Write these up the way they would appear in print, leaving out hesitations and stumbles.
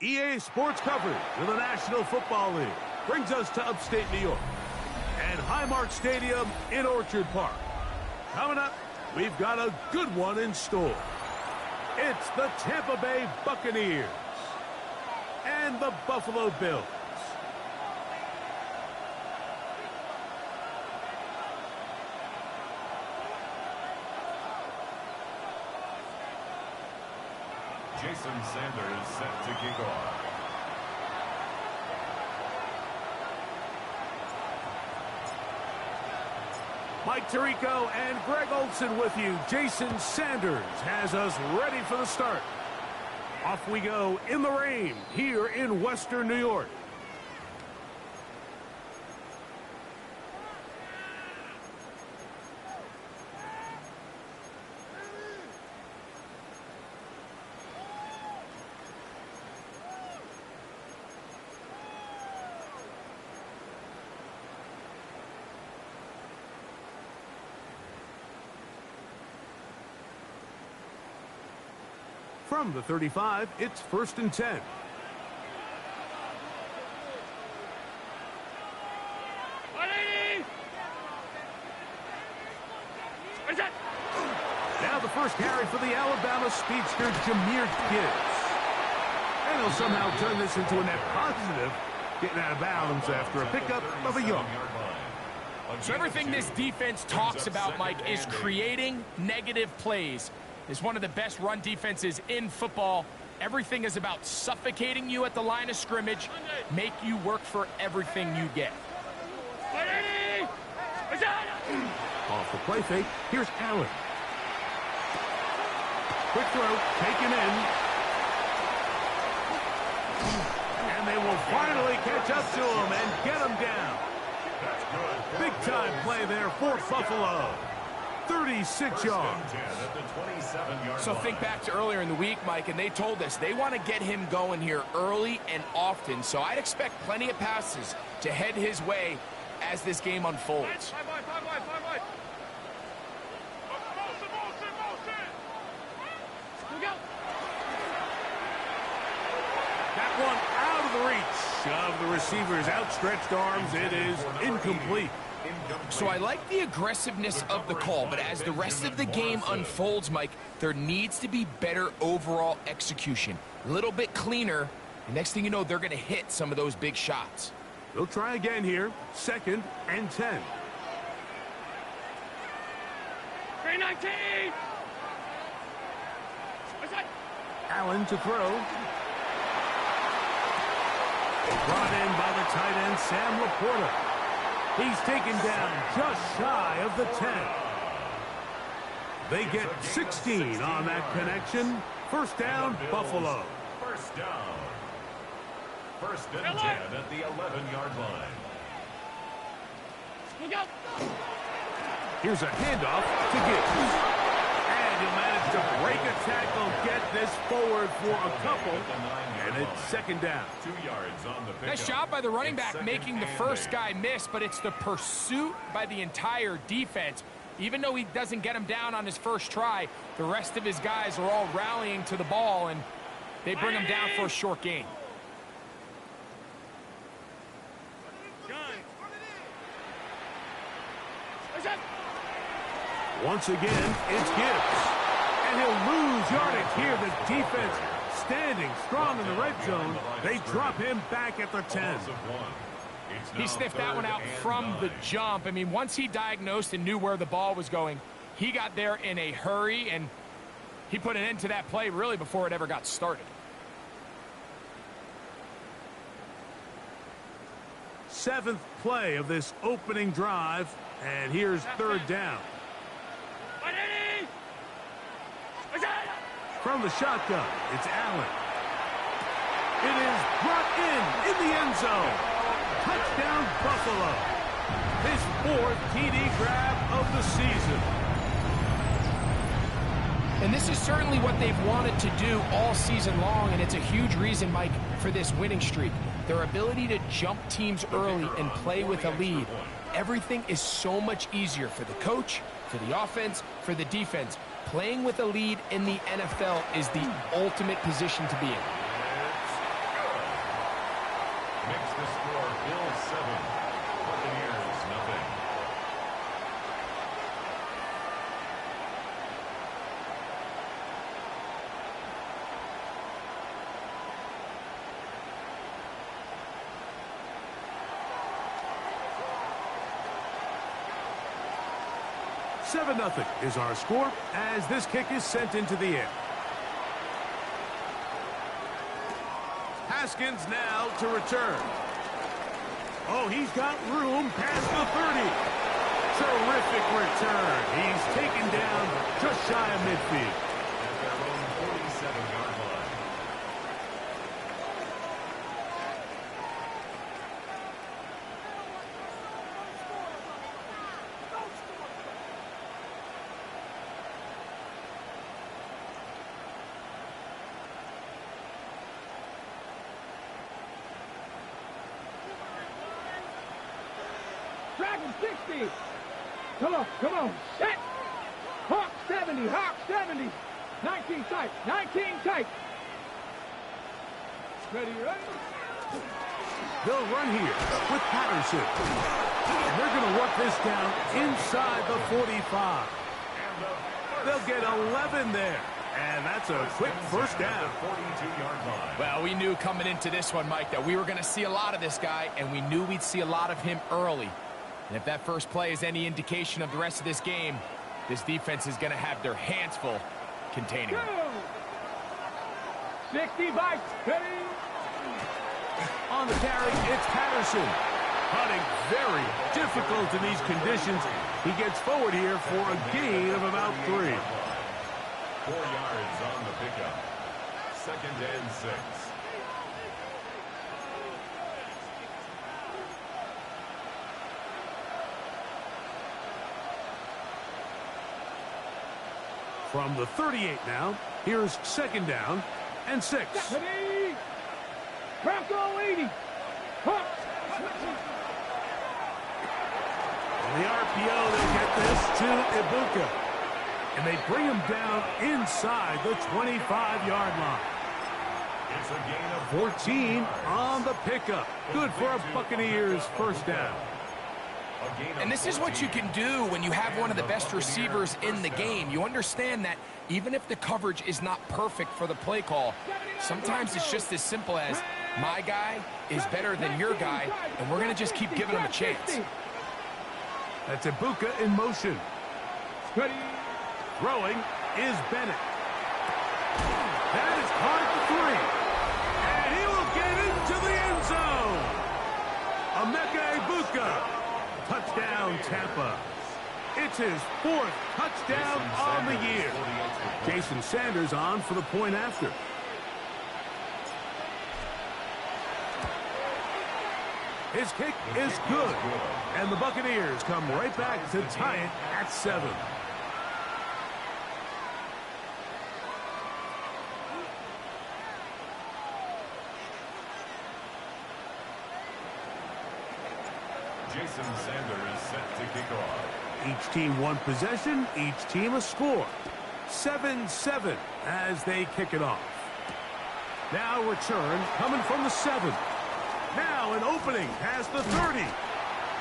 EA Sports coverage of the National Football League brings us to upstate New York and Highmark Stadium in Orchard Park. Coming up, we've got a good one in store. It's the Tampa Bay Buccaneers and the Buffalo Bills. Jason Sanders set to kick off. Mike Tirico and Greg Olsen with you. Jason Sanders has us ready for the start. Off we go in the rain here in Western New York. From the 35, it's 1st and 10. Now the first carry for the Alabama speedster, Jahmyr Gibbs. And he'll somehow turn this into a net positive, getting out of bounds after a pickup of a yard. So everything this defense talks about, Mike, is creating negative plays. Is one of the best run defenses in football. Everything is about suffocating you at the line of scrimmage, make you work for everything you get. Off the play fake, here's Allen. Quick throw, taken in. And they will finally catch up to him and get him down. Big time play there for Buffalo. 36 yards. So think back to earlier in the week, Mike, and they told us they want to get him going here early and often. So I'd expect plenty of passes to head his way as this game unfolds. That one out of the reach of the receiver's outstretched arms. It is incomplete. So I like the aggressiveness of the call, but as the rest of the game unfolds, Mike, there needs to be better overall execution. A little bit cleaner, and next thing you know, they're going to hit some of those big shots. They'll try again here, 2nd and 10. 319! Allen to throw. Brought in by the tight end, Sam Laporta. He's taken down just shy of the 10. They get 16 on that connection. First down, Buffalo. First down. 1st and 10 at the 11-yard line. Here's a handoff to Gibbs. And he'll manage to break a tackle, get this forward for a couple, and it's 2nd down. 2 yards on the pickup. Nice job by the running back making the first guy miss, but it's the pursuit by the entire defense. Even though he doesn't get him down on his first try, the rest of his guys are all rallying to the ball, and they bring him down for a short gain. Once again, it's Gibbs. And he'll lose yardage here. The defense standing strong in the red zone. They drop him back at the 10. He sniffed that one out from the jump. I mean, once he diagnosed and knew where the ball was going, he got there in a hurry, and he put an end to that play really before it ever got started. 7th play of this opening drive, and here's 3rd down. From the shotgun, it's Allen. It is brought in the end zone. Touchdown, Buffalo. His 4th TD grab of the season. And this is certainly what they've wanted to do all season long, and it's a huge reason, Mike, for this winning streak. Their ability to jump teams early and play with a lead. Everything is so much easier for the coach, for the offense, for the defense. Playing with a lead in the NFL is the ultimate position to be in. The score, Bills 7, Buccaneers nothing. Seven 0 is our score as this kick is sent into the air. Haskins now to return. Oh, he's got room past the 30. Terrific return. He's taken down just shy of midfield. At their own 47-yard line. Dragon 60. Come on. Set. Hawk 70. Hawk 70. 19 tight. 19 tight. Ready, ready. They'll run here with Patterson. And they're going to work this down inside the 45. They'll get 11 there. And that's a quick first down. 42-yard line. Well, we knew coming into this one, Mike, that we were going to see a lot of this guy, and we knew we'd see a lot of him early. And if that first play is any indication of the rest of this game, this defense is going to have their hands full containing him. 60 bites. Ready. On the carry, it's Patterson. Hunting very difficult in these conditions. He gets forward here for a gain of about 3. 4 yards on the pickup. 2nd and 6. From the 38 now, here's 2nd down and 6. Ready. Bronco 80. Hawk. On the RPO, they'll get this to Ibuka. And they bring him down inside the 25-yard line. It's a gain of 14 on the pickup. Good for a Buccaneers first down. And this is what you can do when you have one of the best receivers in the game. You understand that even if the coverage is not perfect for the play call, sometimes it's just as simple as my guy is better than your guy, and we're going to just keep giving him a chance. That's Ibuka in motion. Ready. Throwing is Bennett. That is caught at the 3. And he will get into the end zone. Emeka Ibuka. Touchdown, Tampa. It's his 4th touchdown on the year. Jason Sanders on for the point after. His kick is good. And the Buccaneers come right back to tie it at 7. Jason Sanders set to kick off. Each team one possession, each team a score. 7-7 as they kick it off. Now return coming from the 7. Now an opening past the 30.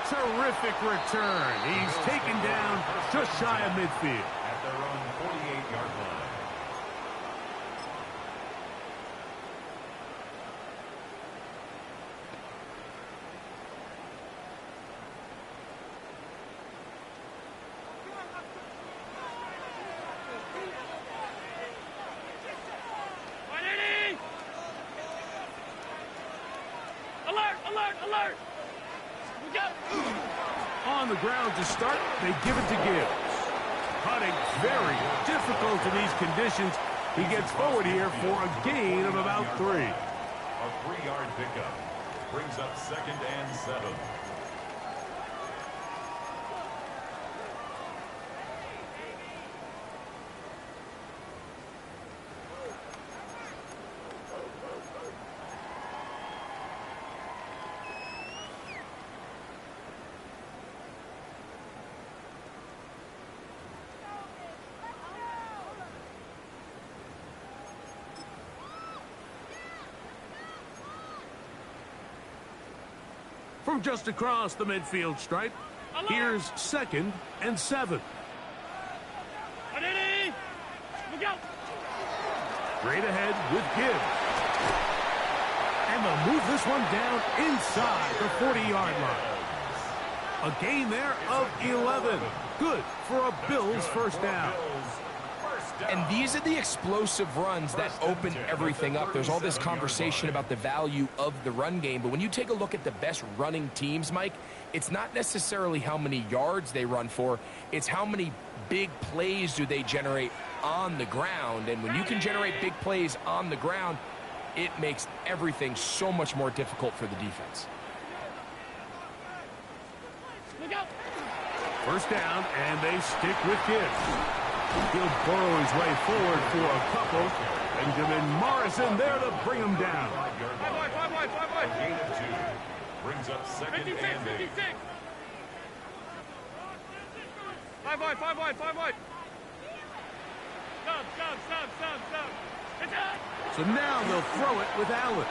Terrific return. He's taken down just shy of midfield. At their own 48-yard line. Alert! We got... On the ground to start, they give it to Gibbs. Hunting very difficult in these conditions. He gets forward here for a gain of about 3. A 3-yard pickup brings up 2nd and 7. from just across the midfield stripe. Here's 2nd and 7. Straight ahead with Gibbs. And they'll move this one down inside the 40-yard line. A gain there of 11. Good for a Bills first down. And these are the explosive runs that open everything up. There's all this conversation about the value of the run game, but when you take a look at the best running teams, Mike, it's not necessarily how many yards they run for, it's how many big plays do they generate on the ground. And when you can generate big plays on the ground, it makes everything so much more difficult for the defense. First down, and they stick with Gibbs. He'll burrow his way forward for a couple. Benjamin Morrison there to bring him down. Gain of 2. Brings up 2nd and 8. 5 wide. Stop. So now they'll throw it with Allen.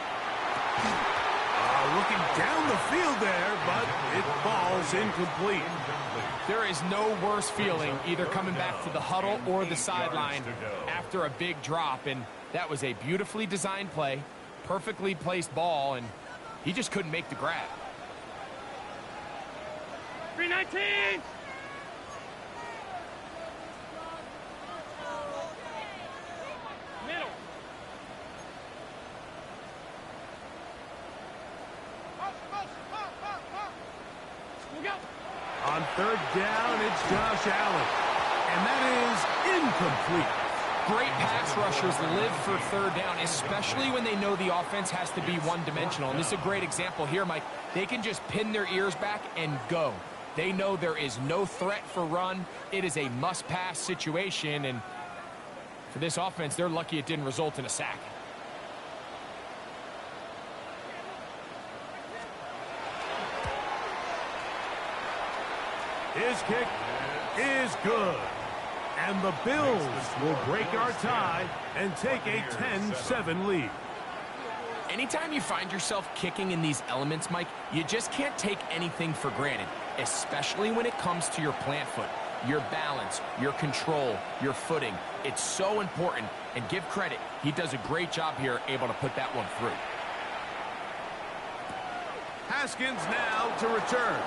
Looking down the field there, but it falls incomplete. There is no worse feeling either coming back to the huddle or the sideline after a big drop, and that was a beautifully designed play, perfectly placed ball, and he just couldn't make the grab. 319. Middle. On 3rd down, it's Josh Allen. And that is incomplete. Great pass rushers live for 3rd down, especially when they know the offense has to be one-dimensional. And this is a great example here, Mike. They can just pin their ears back and go. They know there is no threat for run. It is a must-pass situation. And for this offense, they're lucky it didn't result in a sack. His kick is good. And the Bills will break our tie and take a 10-7 lead. Anytime you find yourself kicking in these elements, Mike, you just can't take anything for granted, especially when it comes to your plant foot, your balance, your control, your footing. It's so important, and give credit. He does a great job here, able to put that one through. Haskins now to return.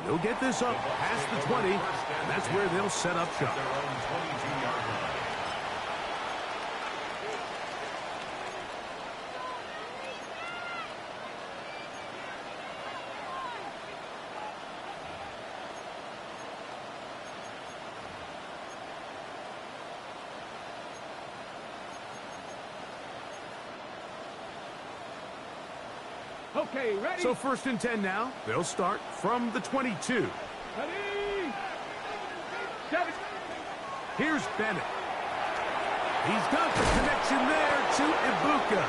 They'll get this up past the 20, and that's where they'll set up shop. Okay, ready? So 1st and 10 now. They'll start from the 22. Ready? 7. Here's Bennett. He's got the connection there to Ibuka.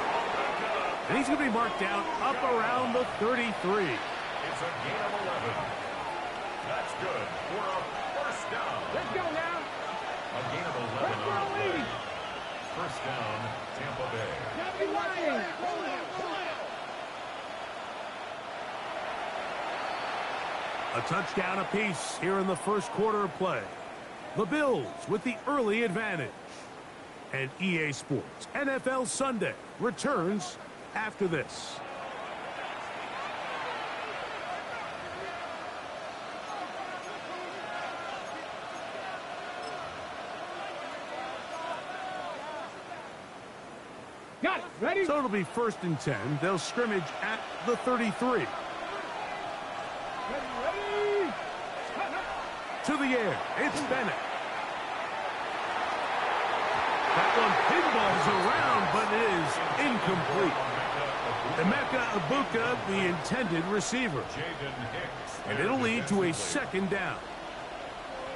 And he's going to be marked down up around the 33. It's a gain of 11. That's good for a first down. Let's go now. A gain of 11 on the play. First down, Tampa Bay. 71. A touchdown apiece here in the first quarter of play. The Bills with the early advantage. And EA Sports NFL Sunday returns after this. Got it. Ready? So it'll be 1st and 10. They'll scrimmage at the 33. Ready? To the air, it's Bennett. That one pinballs around, but is incomplete. Emeka Ibuka, the intended receiver. And it'll lead to a 2nd down.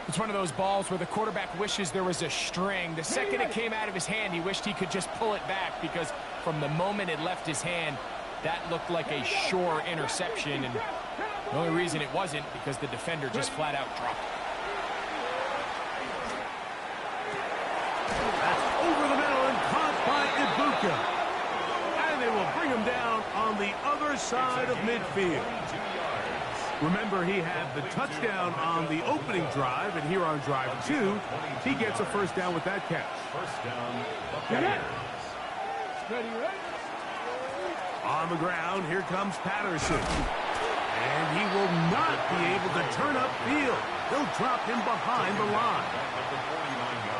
It's one of those balls where the quarterback wishes there was a string. The second it came out of his hand, he wished he could just pull it back, because from the moment it left his hand, that looked like a sure interception. And the only reason it wasn't because the defender just flat out dropped it. That's over the middle and caught by Ibuka. And they will bring him down on the other side of midfield. Remember, he had the touchdown on the opening drive, and here on drive 2, he gets a first down with that catch. First down, Get it. Buccaneers. Ready, ready. On the ground, here comes Patterson. And he will not be able to turn upfield. He'll drop him behind the line.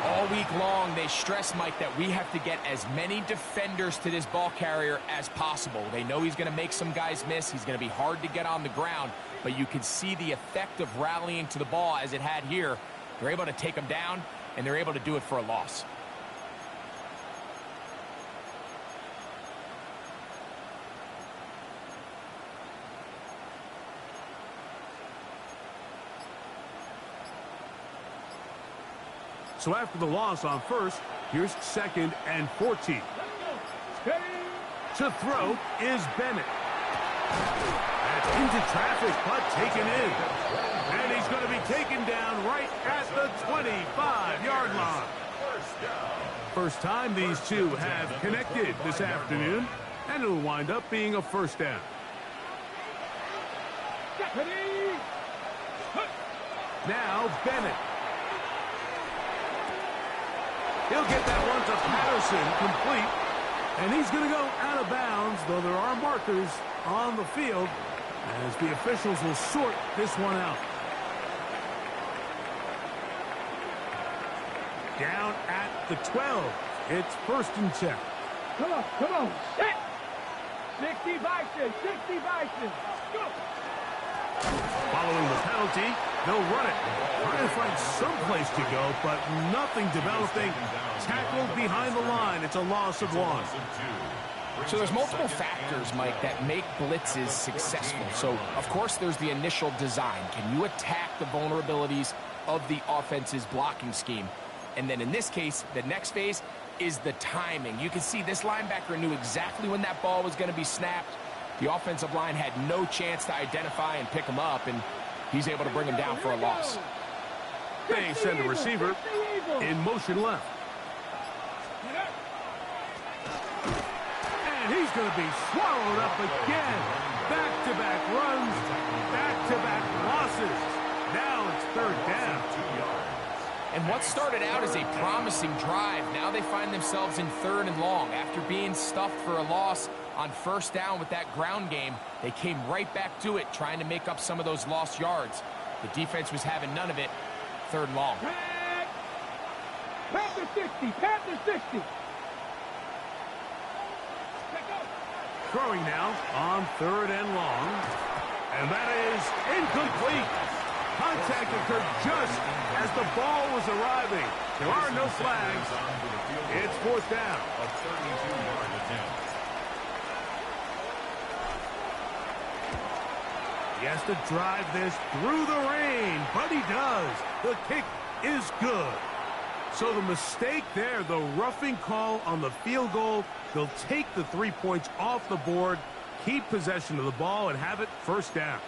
All week long, they stress, Mike, that we have to get as many defenders to this ball carrier as possible. They know he's going to make some guys miss. He's going to be hard to get on the ground. But you can see the effect of rallying to the ball as it had here. They're able to take him down, and they're able to do it for a loss. So after the loss on first, here's 2nd and 14. Steady. To throw is Bennett. That's into traffic, but taken in. And he's going to be taken down right at the 25-yard line. First time these two have connected this afternoon, and it'll wind up being a first down. Ready. Now Bennett. He'll get that one to Patterson, complete. And he's going to go out of bounds, though there are markers on the field, as the officials will sort this one out. Down at the 12. It's 1st and 10. Come on, come on. Set. 60 Bison, 60 Bison. Go. Following the penalty, they'll run it. Trying to find some place to go, but nothing developing. Tackled behind the line. It's a loss of 1. So there's multiple factors, Mike, that make blitzes successful. So, of course, there's the initial design. Can you attack the vulnerabilities of the offense's blocking scheme? And then in this case, the next phase is the timing. You can see this linebacker knew exactly when that ball was going to be snapped. The offensive line had no chance to identify and pick him up, and he's able to bring him down for a loss. They send a receiver in motion left. And he's going to be swallowed up again. Back-to-back runs, back-to-back losses. Now it's 3rd down. And what started out as a promising drive, now they find themselves in 3rd and long. After being stuffed for a loss on 1st down with that ground game, they came right back to it, trying to make up some of those lost yards. The defense was having none of it. 3rd and long. Panther 60, Panther 60. Throwing now on 3rd and long. And that is incomplete. Contact occurred just as the ball was arriving. There are no flags. It's 4th down. A 32-yard attempt. He has to drive this through the rain, but he does. The kick is good. So the mistake there, the roughing call on the field goal, they'll take the 3 points off the board, keep possession of the ball, and have it 1st down.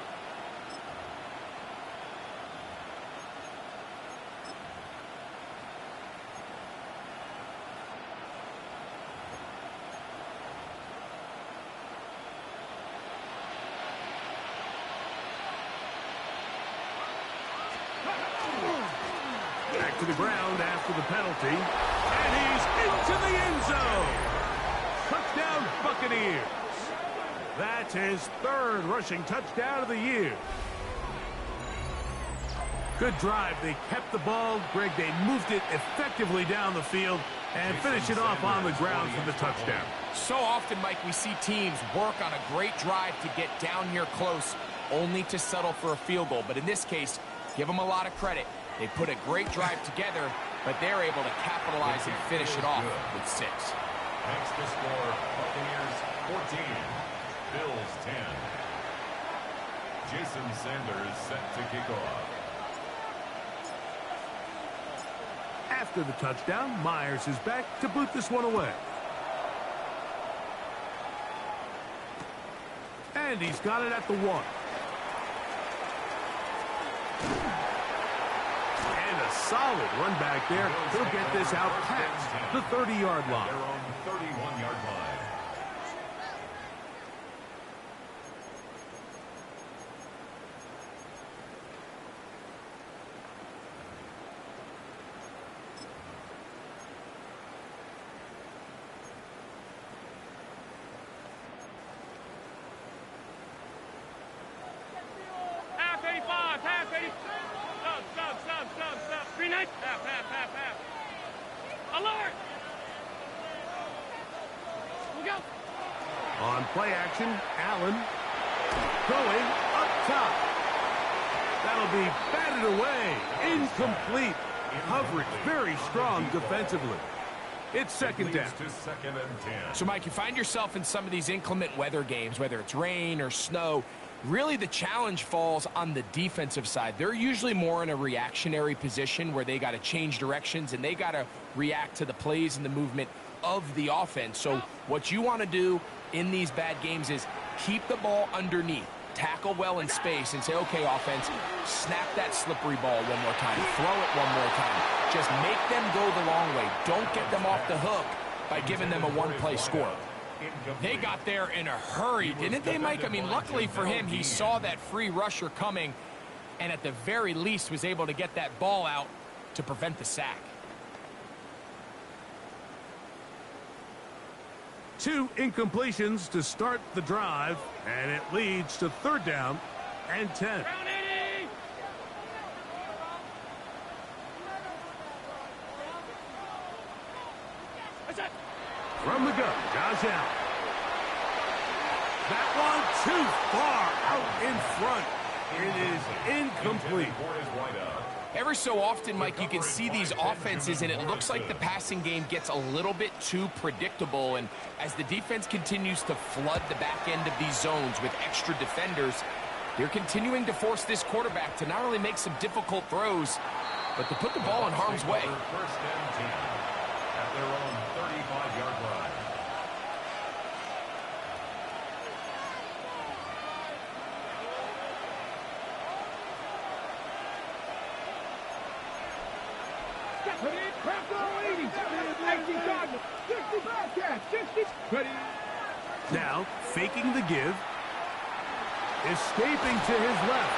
Back to the ground after the penalty. And he's into the end zone. Touchdown, Buccaneers. That's his 3rd rushing touchdown of the year. Good drive. They kept the ball. Greg, they moved it effectively down the field and finished it off on the ground for the touchdown. So often, Mike, we see teams work on a great drive to get down here close, only to settle for a field goal. But in this case, give them a lot of credit. They put a great drive together, but they're able to capitalize and finish it off with 6. Next to score, Buccaneers 14, Bills 10. Jason Sanders set to kick off. After the touchdown, Myers is back to boot this one away. And he's got it at the 1. Solid run back there. He'll get this out past the 30-yard line. They're on the 31-yard line. ready? Stop. 3-9. Half. Alert! Look out! On play action, Allen going up top. That'll be batted away. Incomplete. Coverage very strong defensively. It's second down. To second and 10. So, Mike, you find yourself in some of these inclement weather games, whether it's rain or snow. Really, the challenge falls on the defensive side. They're usually more in a reactionary position where they got to change directions and they got to react to the plays and the movement of the offense. So what you want to do in these bad games is keep the ball underneath, tackle well in space, and say, okay, offense, snap that slippery ball one more time, throw it one more time. Just make them go the long way. Don't get them off the hook by giving them a one-play score. They got there in a hurry, didn't they, Mike? I mean, luckily for him, he saw that free rusher coming and at the very least was able to get that ball out to prevent the sack. 2 incompletions to start the drive, and it leads to third down and 10. From the gun, Josh Allen. That one too far out in front. It is incomplete. Every so often, Mike, you can see these offenses, and it looks like the passing game gets a little bit too predictable. And as the defense continues to flood the back end of these zones with extra defenders, they're continuing to force this quarterback to not only make some difficult throws, but to put the ball in harm's way. First and 10 at their own 35-yard line. Now, faking the give. Escaping to his left.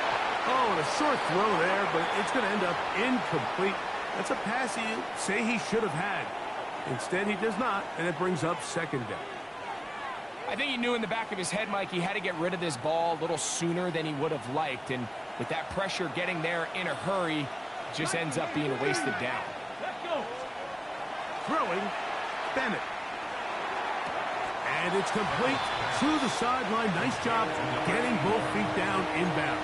Oh, and a short throw there, but it's going to end up incomplete. That's a pass you say he should have had. Instead, he does not, and it brings up second down. I think he knew in the back of his head, Mike, he had to get rid of this ball a little sooner than he would have liked. And with that pressure getting there in a hurry, it just ends up being a wasted down. Throwing, Bennett. And it's complete to the sideline. Nice job getting both feet down inbound.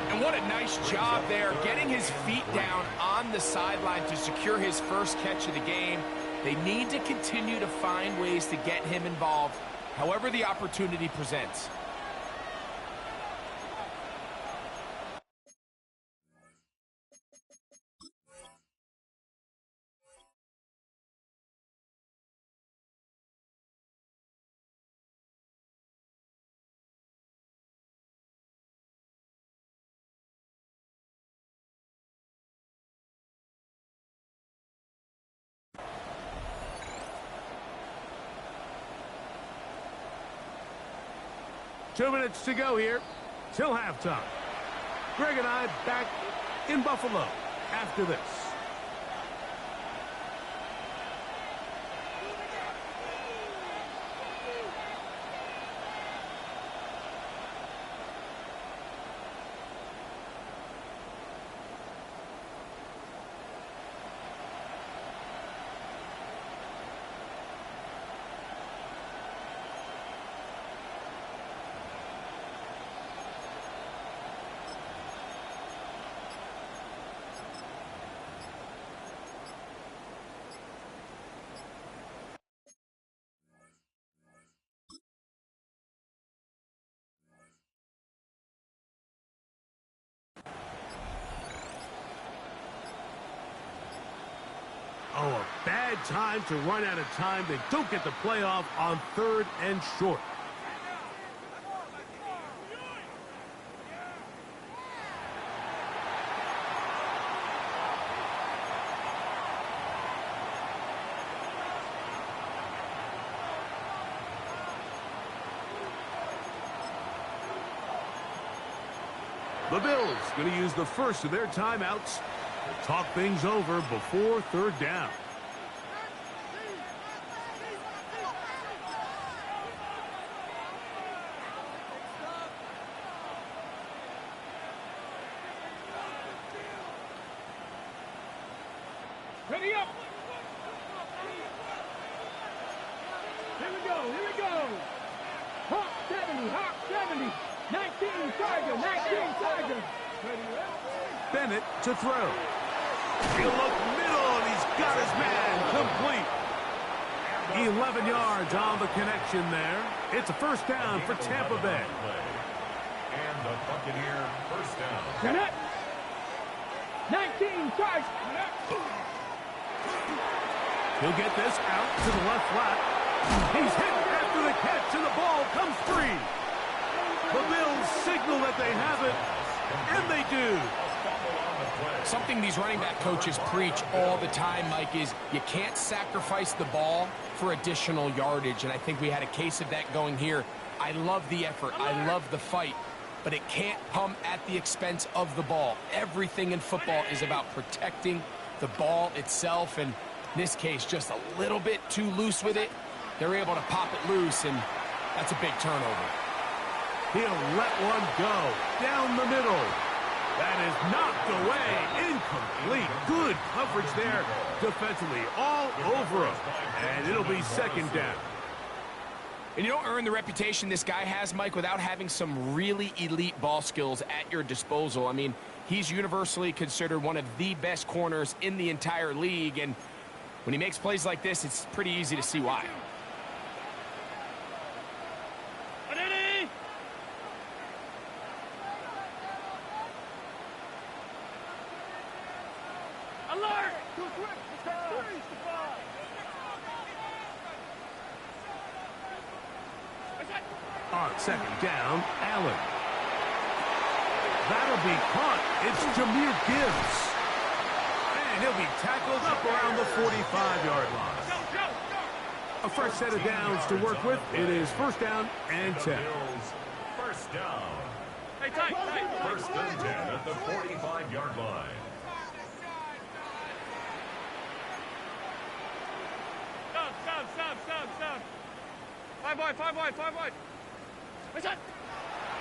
And what a nice job there, getting his feet down on the sideline to secure his first catch of the game. They need to continue to find ways to get him involved, however the opportunity presents. Two minutes to go here till halftime. Greg and I back in Buffalo after this. Oh, a bad time to run out of time. They don't get the playoff on 3rd and short. The Bills going to use the first of their timeouts to talk things over before 3rd down. Ready up. Here we go. Here we go. Hawk 70. Hawk 70. 19 Tiger. 19 Tiger. Ready up. Bennett to throw. He'll look middle, and he's got his man complete. 11 yards on the connection there. It's a first down for Tampa Bay. And the Buccaneer first down. Connect. 19 Tiger. He'll get this out to the left flat. He's hit after the catch, and the ball comes free. The Bills signal that they have it, and they do. Something these running back coaches preach all the time, Mike, is you can't sacrifice the ball for additional yardage, and I think we had a case of that going here. I love the effort. I love the fight, but it can't come at the expense of the ball. Everything in football is about protecting the ball itself, and in this case, just a little bit too loose with it. They're able to pop it loose, and that's a big turnover. He'll let one go down the middle. That is knocked away. Incomplete. Good coverage there defensively all over him. And it'll be second down. And you don't earn the reputation this guy has, Mike, without having some really elite ball skills at your disposal. I mean, he's universally considered one of the best corners in the entire league. And when he makes plays like this, it's pretty easy to see why. Alert! On second down, Allen. That'll be caught. It's Jahmyr Gibbs. And he'll be tackled up around the 45-yard line. A fresh set of downs to work with. It is first down and 10. First down. Hey, tight. First and 10 at the 45-yard line. Stop. 5 wide. What's that?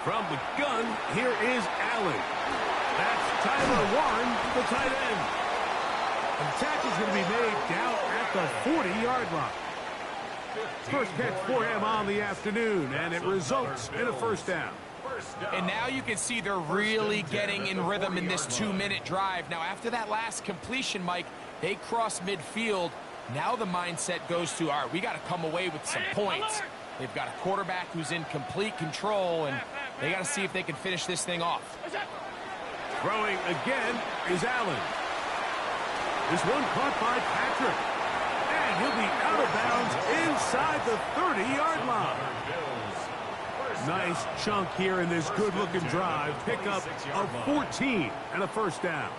From the gun, here is Allen. That's Tyler Warren, the tight end. And the tackle's going to be made down at the 40-yard line. First catch for him on the afternoon, and it results in a first down. And now you can see they're really getting in rhythm in this 2-minute drive. Now, after that last completion, Mike, they cross midfield. Now the mindset goes to, all right, we got to come away with some points. They've got a quarterback who's in complete control, and they got to see if they can finish this thing off. Throwing again is Allen. This one caught by Patrick. And he'll be out of bounds inside the 30-yard line. Nice chunk here in this good-looking drive. Pickup of 14 and a first down.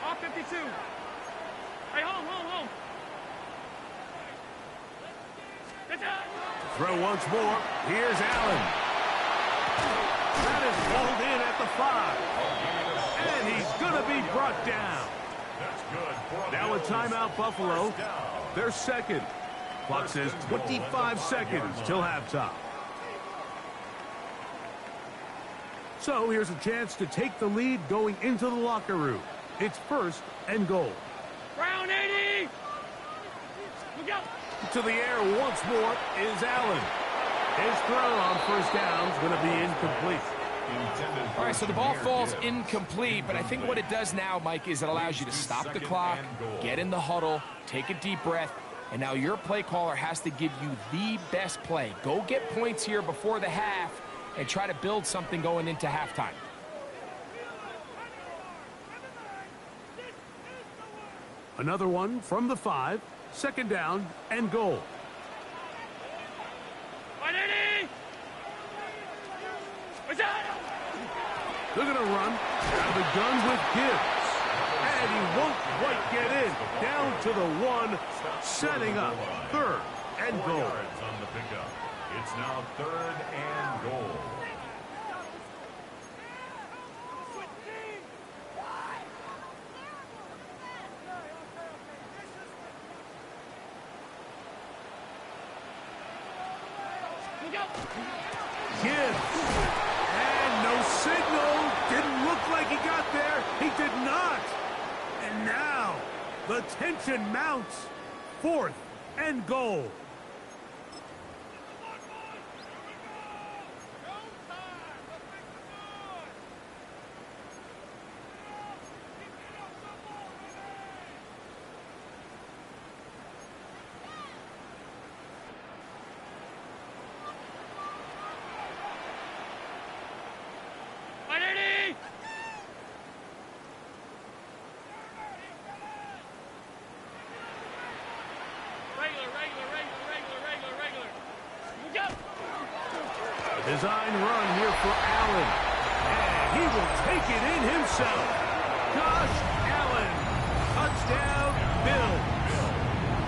Off 52. Hey, home. Throw once more. Here's Allen. That is rolled in at the 5. And he's going to be brought down. Now a timeout, Buffalo. They're second. Clock says 25 seconds till halftime. So here's a chance to take the lead going into the locker room. It's first and goal. Round 80. Look out. To the air once more is Allen. His throw on first down is going to be incomplete. All right, so the ball falls incomplete, but I think what it does now, Mike, is it allows you to stop the clock, get in the huddle, take a deep breath, and now your play caller has to give you the best play. Go get points here before the half and try to build something going into halftime. Another one from the 5. Second down and goal. 180. What's that? They're going to run out of the gun with Gibbs. And he won't quite get in. Down to the 1, setting up third and goal. On the pickup. It's now third and goal. Gibbs. And no signal. Didn't look like he got there. He did not. And now the tension mounts. 4th and goal. Design run here for Allen. And he will take it in himself. Josh Allen. Touchdown, Bills.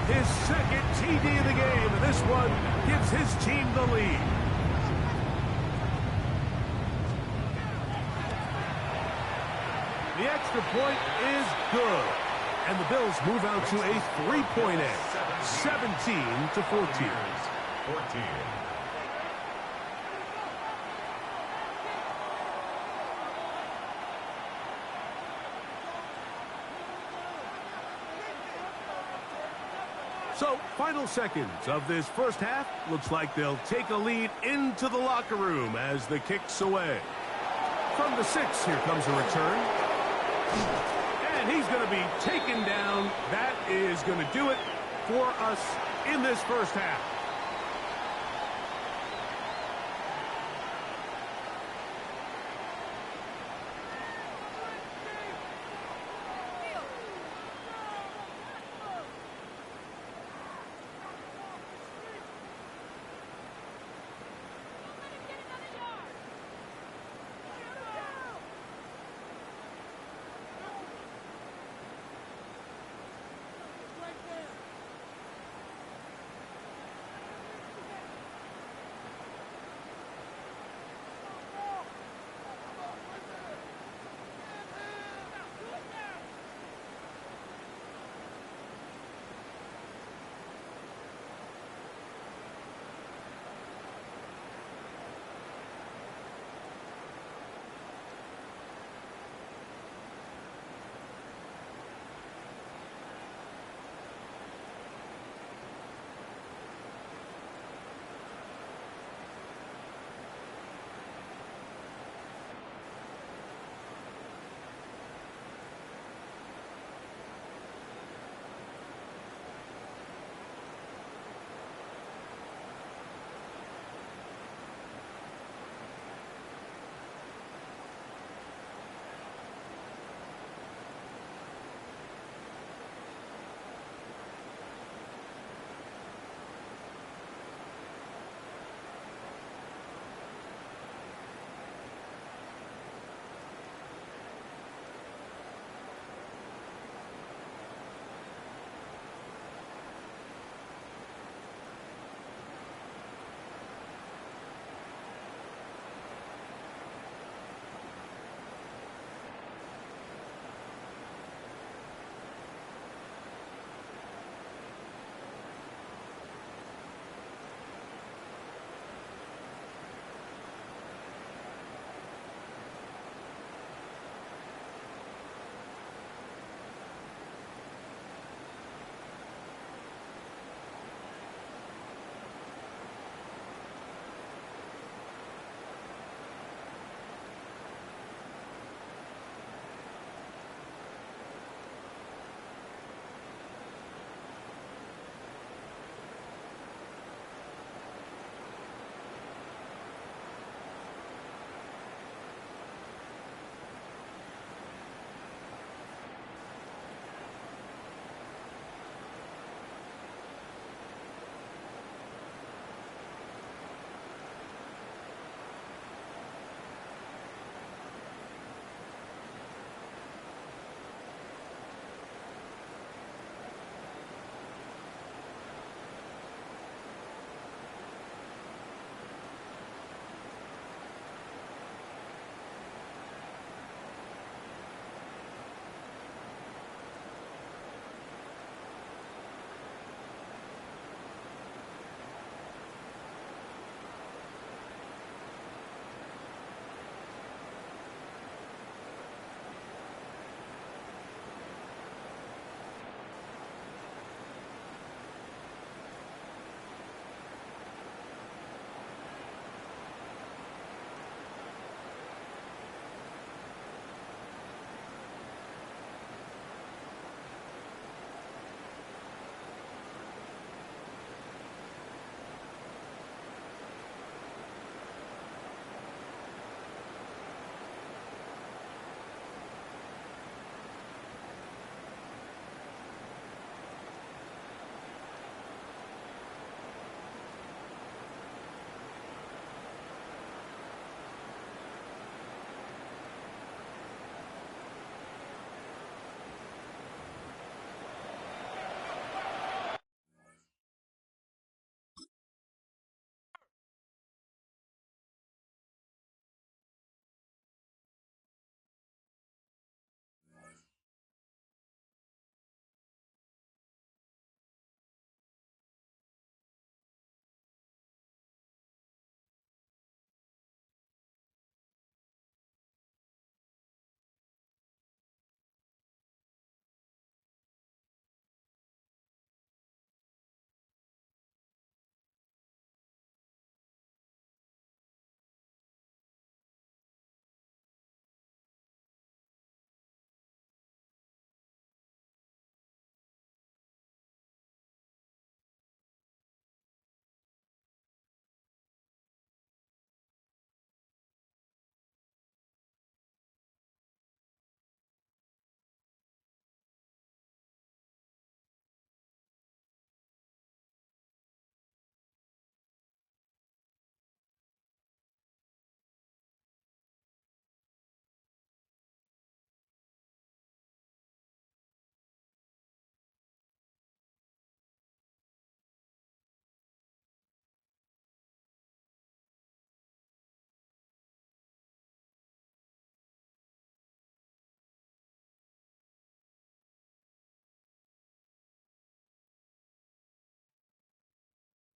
His second TD of the game, and this one gives his team the lead. The extra point is good. And the Bills move out to a 3-point edge. 17-14. 14. So, final seconds of this first half. Looks like they'll take a lead into the locker room as the kick's away. From the 6, here comes a return. And he's going to be taken down. That is going to do it for us in this first half.